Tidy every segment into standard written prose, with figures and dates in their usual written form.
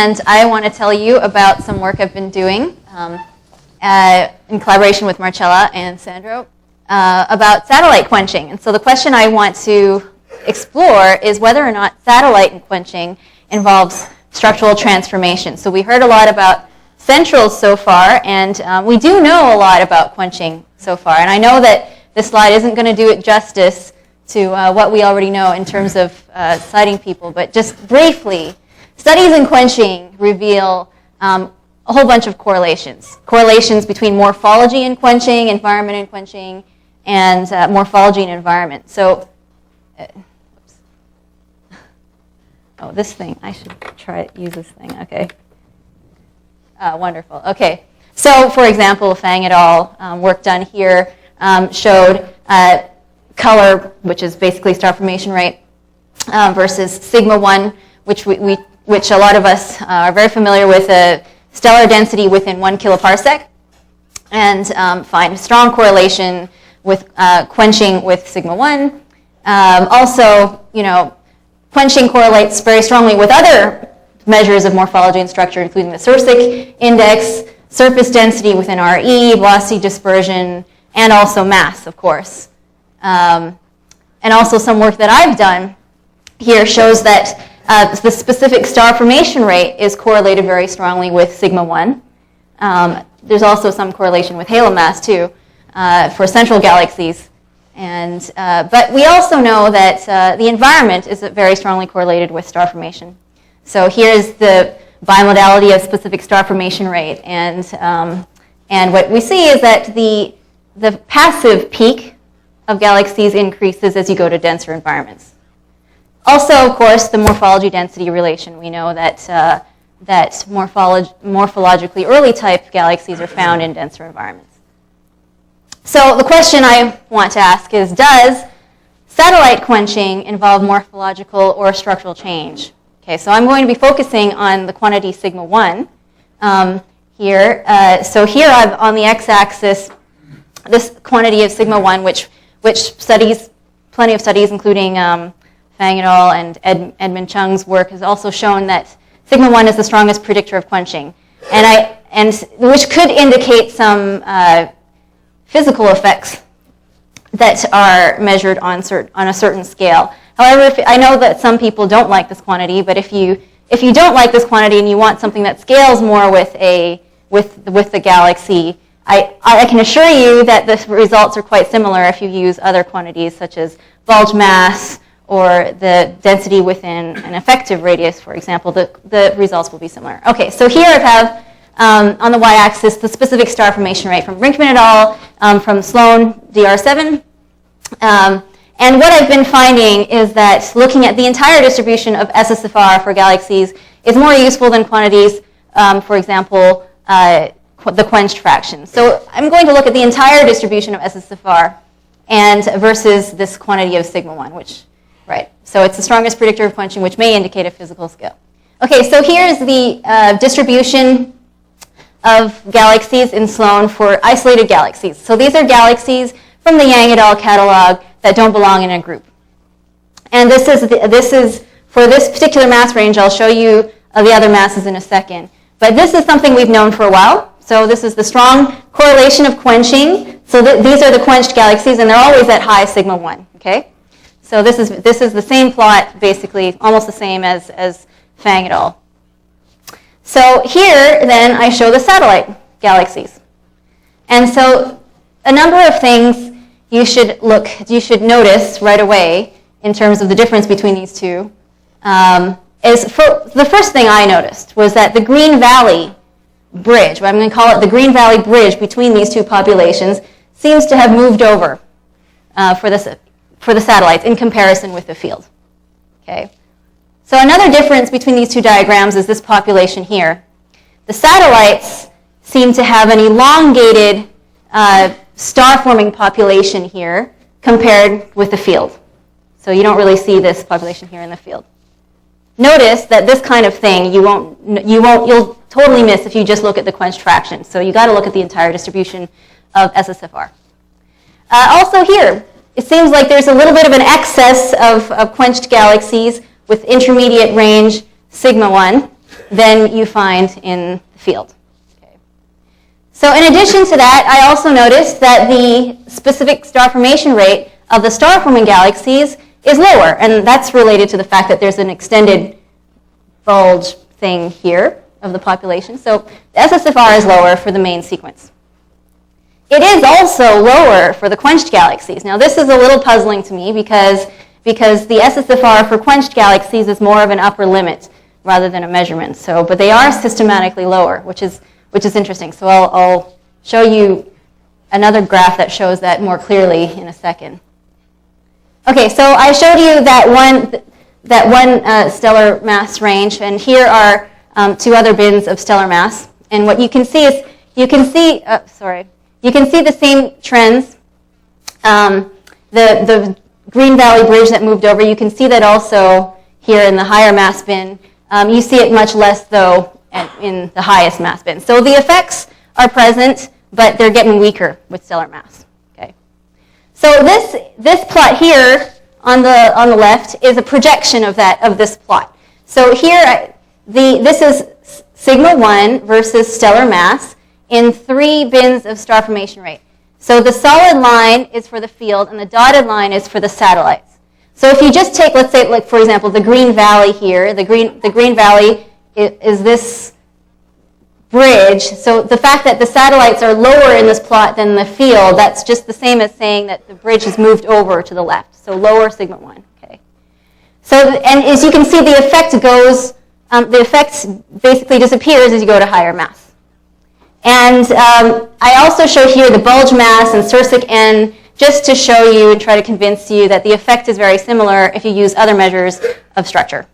and I want to tell you about some work I've been doing in collaboration with Marcella and Sandro about satellite quenching. And so the question I want to explore is whether or not satellite quenching involves structural transformation. So we heard a lot about centrals so far, and we do know a lot about quenching so far. And I know that this slide isn't going to do it justice to what we already know in terms of citing people, but just briefly, studies in quenching reveal a whole bunch of correlations. Correlations between morphology and quenching, environment and quenching, and morphology and environment. So, oh, this thing, I should try to use this thing, okay. Wonderful, okay. So, for example, Fang et al. Work done here showed color, which is basically star formation rate, versus sigma 1, which which a lot of us are very familiar with, a stellar density within 1 kiloparsec, and find a strong correlation with quenching with sigma 1. Also, quenching correlates very strongly with other measures of morphology and structure, including the Sursic index, surface density within RE, velocity dispersion, and also mass, of course. And also some work that I've done here shows that the specific star formation rate is correlated very strongly with sigma 1. There's also some correlation with halo mass, too, for central galaxies. And but we also know that the environment is very strongly correlated with star formation. So here's the bimodality of specific star formation rate. And what we see is that the passive peak of galaxies increases as you go to denser environments. Also, of course, the morphology density relation. We know that morphologically early type galaxies are found in denser environments. So the question I want to ask is, does satellite quenching involve morphological or structural change? Okay, so I'm going to be focusing on the quantity sigma 1 here. So here I've on the x-axis this quantity of sigma 1, which studies, plenty of studies, including Fang et al. And Edmund Chung's work, has also shown that sigma 1 is the strongest predictor of quenching, and which could indicate some physical effects that are measured on a certain scale. However, I know that some people don't like this quantity, but if you don't like this quantity and you want something that scales more with the galaxy, I can assure you that the results are quite similar if you use other quantities such as bulge mass or the density within an effective radius, for example. The results will be similar. Okay, so here I have on the y-axis the specific star formation rate from Brinkman et al. From Sloan DR7. And what I've been finding is that looking at the entire distribution of SSFR for galaxies is more useful than quantities, for example, the quenched fraction. So I'm going to look at the entire distribution of SSFR and versus this quantity of sigma 1, right. So it's the strongest predictor of quenching, which may indicate a physical scale. Okay, so here's the distribution of galaxies in Sloan for isolated galaxies. So these are galaxies from the Yang et al. Catalog that don't belong in a group. And this is for this particular mass range. I'll show you the other masses in a second. But this is something we've known for a while. So this is the strong correlation of quenching. So these are the quenched galaxies, and they're always at high sigma 1. Okay. So this is the same plot, basically, almost the same as Fang et al. So here, then, I show the satellite galaxies. And so a number of things you should notice right away in terms of the difference between these two. The first thing I noticed was that the Green Valley bridge, what I'm going to call it the Green Valley bridge between these two populations, seems to have moved over for the satellites in comparison with the field. Okay. So another difference between these two diagrams is this population here. The satellites seem to have an elongated star-forming population here compared with the field. So you don't really see this population here in the field. Notice that this kind of thing you'll totally miss if you just look at the quenched fraction. So you got to look at the entire distribution of SSFR. Also here, it seems like there's a little bit of an excess of quenched galaxies with intermediate range sigma 1. than you find in the field. Okay. So in addition to that, I also noticed that the specific star formation rate of the star-forming galaxies is lower, and that's related to the fact that there's an extended bulge thing here of the population. So the SSFR is lower for the main sequence. It is also lower for the quenched galaxies. Now this is a little puzzling to me because the SSFR for quenched galaxies is more of an upper limit rather than a measurement. So, but they are systematically lower, which is interesting. So I'll show you another graph that shows that more clearly in a second. Okay, so I showed you that one stellar mass range, and here are two other bins of stellar mass. And what you can see is you can see the same trends. The Green Valley Bridge that moved over, you can see that also here in the higher mass bin. You see it much less, though, in the highest mass bin. So the effects are present, but they're getting weaker with stellar mass. Okay. So this plot here on the left is a projection of this plot. So here, this is sigma 1 versus stellar mass in 3 bins of star formation rate. So the solid line is for the field, and the dotted line is for the satellites. So if you just take, let's say, like for example, the Green Valley here, the Green Valley is this bridge. So the fact that the satellites are lower in this plot than the field, that's just the same as saying that the bridge has moved over to the left. So lower sigma 1. Okay. So and as you can see, the effect goes, the effect basically disappears as you go to higher mass. And I also show here the bulge mass and Cercic N just to show you and try to convince you that the effect is very similar if you use other measures of structure.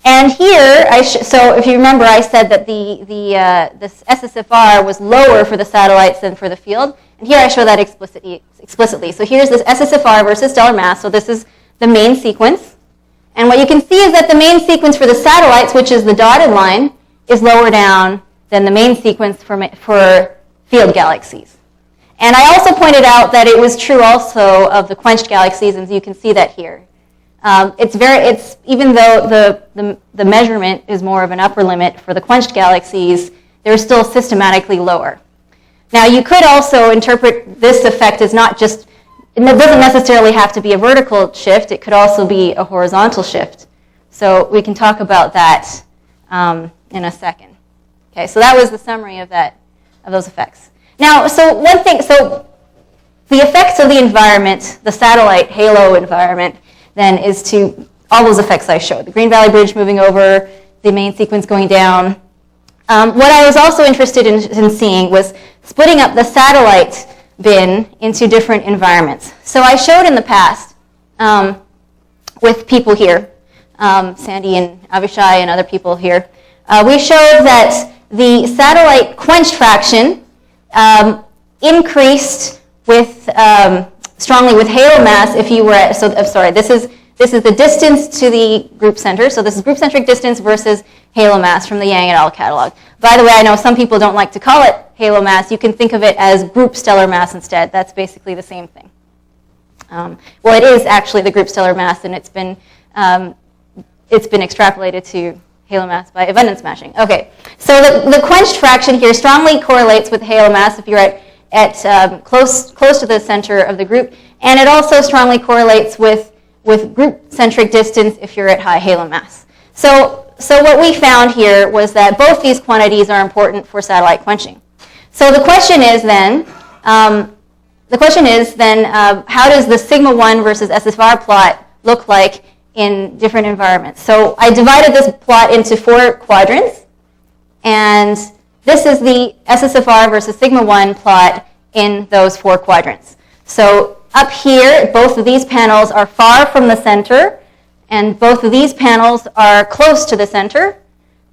And here, so if you remember, I said that this SSFR was lower for the satellites than for the field. And here I show that explicitly. So here's this SSFR versus stellar mass. So this is the main sequence. And what you can see is that the main sequence for the satellites, which is the dotted line, is lower down than the main sequence for field galaxies. And I also pointed out that it was true also of the quenched galaxies, and you can see that here. Even though the measurement is more of an upper limit for the quenched galaxies, they're still systematically lower. Now you could also interpret this effect as not just, it doesn't necessarily have to be a vertical shift, it could also be a horizontal shift. So we can talk about that in a second. Okay, so that was the summary of those effects. Now, so the effects of the environment, the satellite halo environment, then is to all those effects I showed. The Green Valley Bridge moving over, the main sequence going down. What I was also interested in seeing was splitting up the satellite bin into different environments. So I showed in the past with people here, Sandy and Avishai and other people here, we showed that the satellite quenched fraction increased strongly with halo mass if you were at, this is the distance to the group center. So this is group centric distance versus halo mass from the Yang et al. Catalog. By the way, I know some people don't like to call it halo mass. You can think of it as group stellar mass instead. That's basically the same thing. Well, it is actually the group stellar mass, and it's been extrapolated to halo mass by abundance matching. Okay, so the quenched fraction here strongly correlates with halo mass if you're at close to the center of the group, and it also strongly correlates with group-centric distance if you're at high halo mass. So what we found here was that both these quantities are important for satellite quenching. So the question is then, how does the sigma 1 versus SSFR plot look like in different environments? So I divided this plot into 4 quadrants, and this is the SSFR versus sigma 1 plot in those 4 quadrants. So up here, both of these panels are far from the center, and both of these panels are close to the center.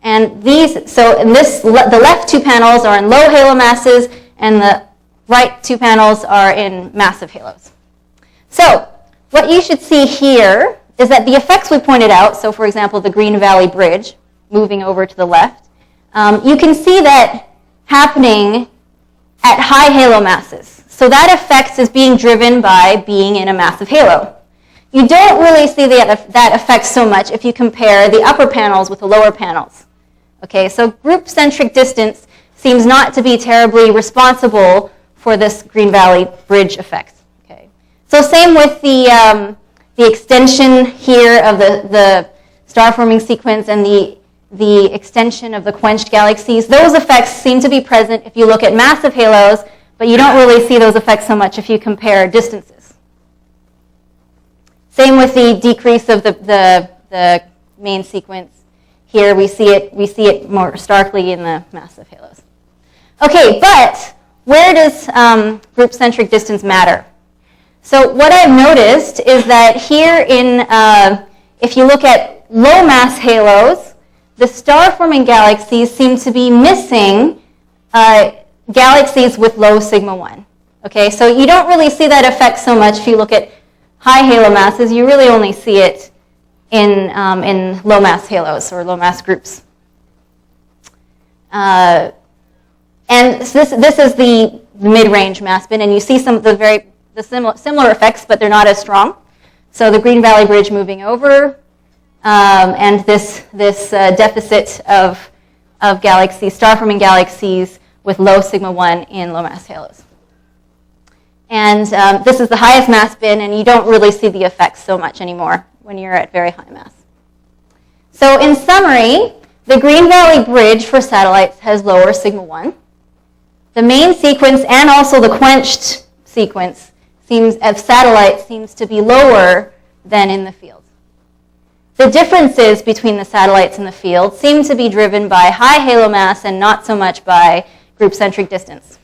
And the left 2 panels are in low halo masses, and the right 2 panels are in massive halos. So what you should see here is that the effects we pointed out, so for example, the Green Valley Bridge moving over to the left, you can see that happening at high halo masses. So that effect is being driven by being in a massive halo. You don't really see that effect so much if you compare the upper panels with the lower panels. Okay, so group-centric distance seems not to be terribly responsible for this Green Valley bridge effect. Okay, so same with the extension here of the star-forming sequence and the extension of the quenched galaxies. Those effects seem to be present if you look at massive halos, but you don't really see those effects so much if you compare distances. Same with the decrease of the main sequence. Here we see it more starkly in the massive halos. Okay, but where does group-centric distance matter? So what I've noticed is that here if you look at low mass halos, the star-forming galaxies seem to be missing galaxies with low sigma 1. Okay, so you don't really see that effect so much if you look at high halo masses. You really only see it in low mass halos or low mass groups. And so this is the mid-range mass bin, and you see some of the similar effects, but they're not as strong. So the Green Valley Bridge moving over, and this deficit of galaxies, star-forming galaxies with low sigma 1 in low mass halos. And this is the highest mass bin, and you don't really see the effects so much anymore when you're at very high mass. So in summary, the Green Valley Bridge for satellites has lower sigma 1. The main sequence and also the quenched sequence of satellites seems to be lower than in the field. The differences between the satellites and the field seem to be driven by high halo mass and not so much by group-centric distance.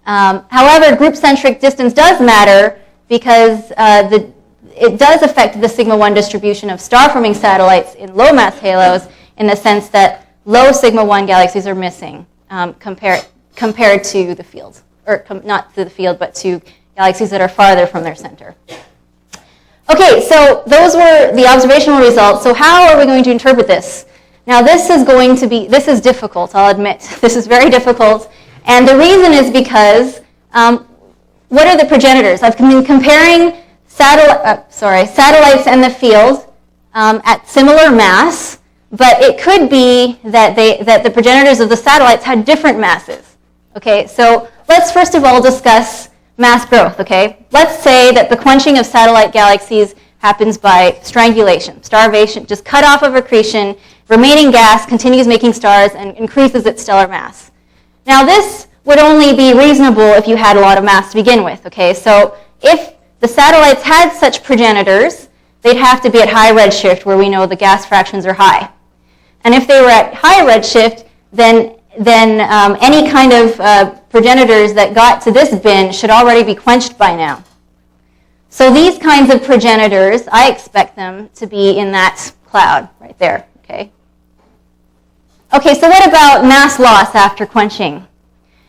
However, group-centric distance does matter because it does affect the sigma 1 distribution of star-forming satellites in low mass halos in the sense that low sigma 1 galaxies are missing compared to the field, or not to the field, but to galaxies that are farther from their center. Okay, so those were the observational results. So how are we going to interpret this? Now this is difficult, I'll admit. This is very difficult. And the reason is because, what are the progenitors? I've been comparing satellites and the field at similar mass, but it could be that the progenitors of the satellites had different masses. Okay, so let's first of all discuss mass growth, okay? Let's say that the quenching of satellite galaxies happens by strangulation, starvation, just cut off of accretion, remaining gas continues making stars and increases its stellar mass. Now this would only be reasonable if you had a lot of mass to begin with, okay? So if the satellites had such progenitors, they'd have to be at high redshift where we know the gas fractions are high. And if they were at high redshift, then any kind of progenitors that got to this bin should already be quenched by now. So these kinds of progenitors, I expect them to be in that cloud right there, okay? Okay, so what about mass loss after quenching?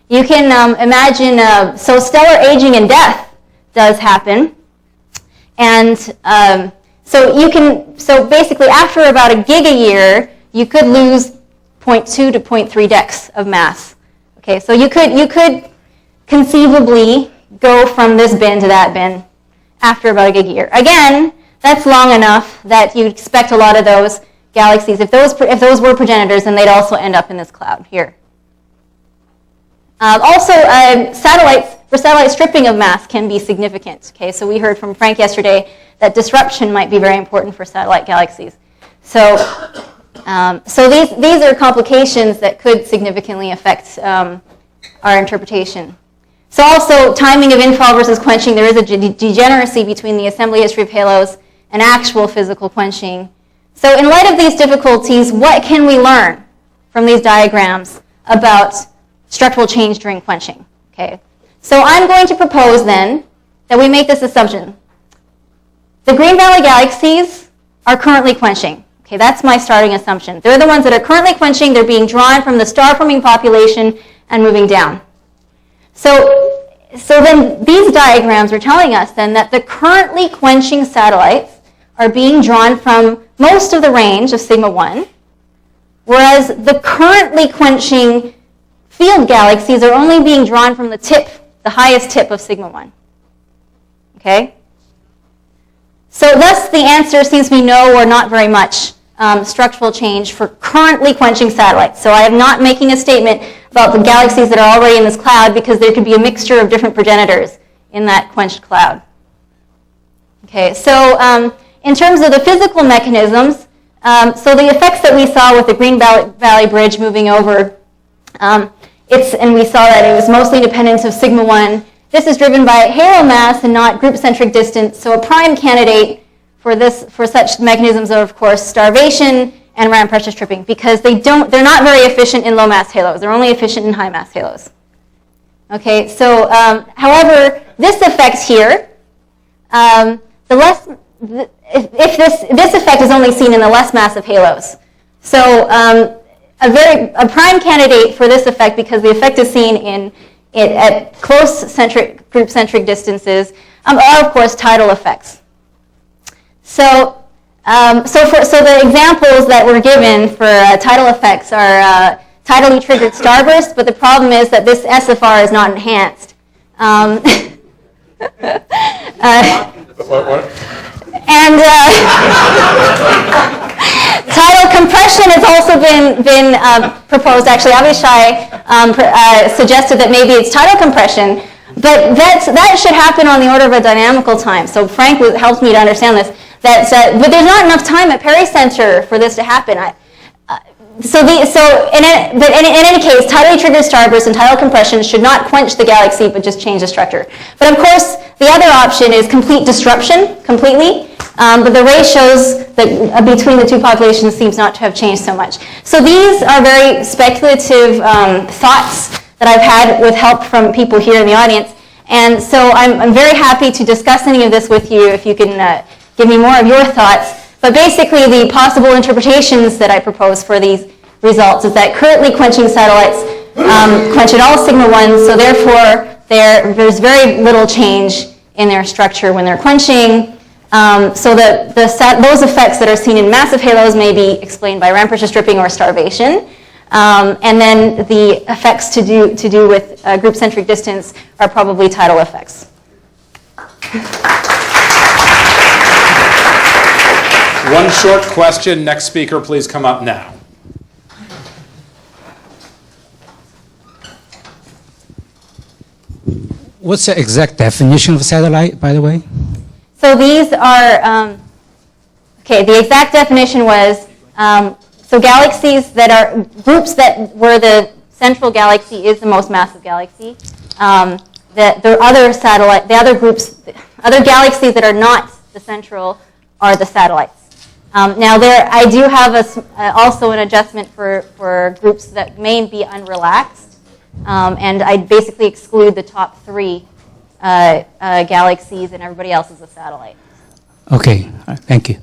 You can imagine, so stellar aging and death does happen. And so basically after about a gig a year, you could lose 0.2 to 0.3 dex of mass. Okay, so you could conceivably go from this bin to that bin after about a gig a year. Again, that's long enough that you'd expect a lot of those galaxies, if those were progenitors, then they'd also end up in this cloud here. Satellite stripping of mass can be significant. Okay, so we heard from Frank yesterday that disruption might be very important for satellite galaxies. So these are complications that could significantly affect our interpretation. So also timing of infall versus quenching, there is a degeneracy between the assembly history of halos and actual physical quenching. So in light of these difficulties, what can we learn from these diagrams about structural change during quenching? Okay, so I'm going to propose then that we make this assumption. The Green Valley galaxies are currently quenching. Okay, that's my starting assumption. They're the ones that are currently quenching. They're being drawn from the star-forming population and moving down. So then these diagrams are telling us then that the currently quenching satellites are being drawn from most of the range of sigma 1, whereas the currently quenching field galaxies are only being drawn from the highest tip of sigma 1. Okay? So thus the answer seems to be no or not very much structural change for currently quenching satellites. So I am not making a statement about the galaxies that are already in this cloud because there could be a mixture of different progenitors in that quenched cloud. Okay, so in terms of the physical mechanisms, so the effects that we saw with the Green Valley Bridge moving over, and we saw that it was mostly dependent of sigma 1. This is driven by halo mass and not group-centric distance. So a prime candidate for such mechanisms are, of course, starvation and ram pressure stripping, because they're not very efficient in low-mass halos. They're only efficient in high-mass halos. Okay, so however, this effect here, if this effect is only seen in the less massive halos. So a prime candidate for this effect, because the effect is seen at close group-centric distances, are of course tidal effects. So the examples that were given for tidal effects are tidally triggered starbursts, but the problem is that this SFR is not enhanced. And tidal compression has also been proposed. Actually, Avishai suggested that maybe it's tidal compression, but that should happen on the order of a dynamical time. So Frank helped me to understand this. But there's not enough time at pericenter for this to happen. In any case, tidally triggered starbursts and tidal compression should not quench the galaxy, but just change the structure. But of course, the other option is complete disruption, completely. But the ratios between the two populations seems not to have changed so much. So these are very speculative thoughts that I've had with help from people here in the audience. And so I'm very happy to discuss any of this with you if you can give me more of your thoughts. But basically, the possible interpretations that I propose for these results is that currently quenching satellites quench at all sigma 1, so therefore there's very little change in their structure when they're quenching. So those effects that are seen in massive halos may be explained by ram pressure stripping or starvation. And then the effects to do with group-centric distance are probably tidal effects. One short question. Next speaker, please come up now. What's the exact definition of a satellite, by the way? So these are, the exact definition was, so galaxies that are, groups where the central galaxy is the most massive galaxy, the other galaxies that are not the central are the satellites. Now I do have also an adjustment for groups that may be unrelaxed, and I basically exclude the top 3 galaxies, and everybody else is a satellite. Okay, thank you.